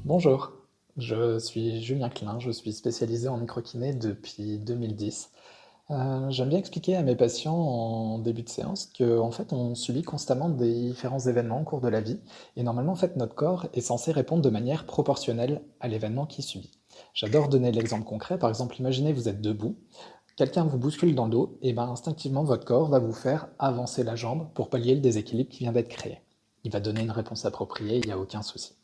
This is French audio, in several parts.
Bonjour, je suis Julien Klein, je suis spécialisé en microkiné depuis 2010. J'aime bien expliquer à mes patients en début de séance qu'en fait on subit constamment des différents événements au cours de la vie et normalement en fait notre corps est censé répondre de manière proportionnelle à l'événement qu'il subit. J'adore donner l'exemple concret, par exemple imaginez vous êtes debout, quelqu'un vous bouscule dans le dos, et ben instinctivement votre corps va vous faire avancer la jambe pour pallier le déséquilibre qui vient d'être créé. Il va donner une réponse appropriée, il n'y a aucun souci.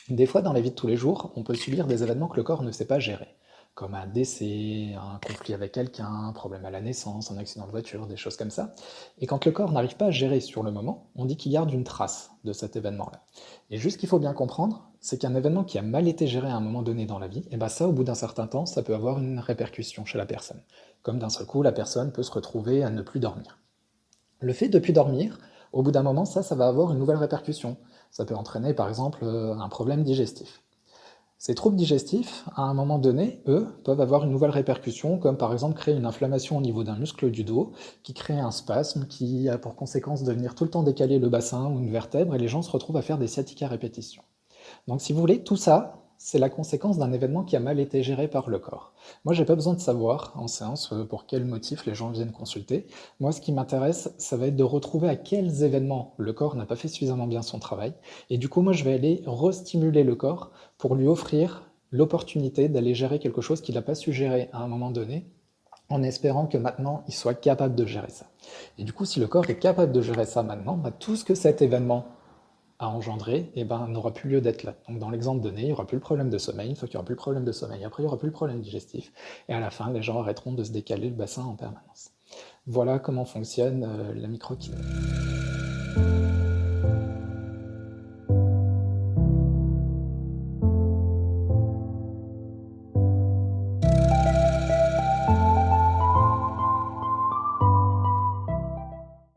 Des fois, dans la vie de tous les jours, on peut subir des événements que le corps ne sait pas gérer, comme un décès, un conflit avec quelqu'un, un problème à la naissance, un accident de voiture, des choses comme ça. Et quand le corps n'arrive pas à gérer sur le moment, on dit qu'il garde une trace de cet événement-là. Et juste ce qu'il faut bien comprendre, c'est qu'un événement qui a mal été géré à un moment donné dans la vie, et ben ça, au bout d'un certain temps, ça peut avoir une répercussion chez la personne. Comme d'un seul coup, la personne peut se retrouver à ne plus dormir. Le fait de ne plus dormir, au bout d'un moment, ça va avoir une nouvelle répercussion. Ça peut entraîner par exemple un problème digestif. Ces troubles digestifs, à un moment donné, eux, peuvent avoir une nouvelle répercussion, comme par exemple créer une inflammation au niveau d'un muscle du dos, qui crée un spasme, qui a pour conséquence de venir tout le temps décaler le bassin ou une vertèbre, et les gens se retrouvent à faire des sciatiques à répétition. Donc si vous voulez, tout ça, c'est la conséquence d'un événement qui a mal été géré par le corps. Moi, j'ai pas besoin de savoir en séance pour quel motif les gens viennent consulter. Moi, ce qui m'intéresse, ça va être de retrouver à quels événements le corps n'a pas fait suffisamment bien son travail. Et du coup, moi, je vais aller restimuler le corps pour lui offrir l'opportunité d'aller gérer quelque chose qu'il n'a pas su gérer à un moment donné, en espérant que maintenant, il soit capable de gérer ça. Et du coup, si le corps est capable de gérer ça maintenant, bah, tout ce que cet événement à engendrer, et ben, n'aura plus lieu d'être là. Donc dans l'exemple donné, il n'y aura plus le problème de sommeil, une fois qu'il n'y aura plus le problème de sommeil, après il n'y aura plus le problème digestif, et à la fin, les gens arrêteront de se décaler le bassin en permanence. Voilà comment fonctionne la microkiné.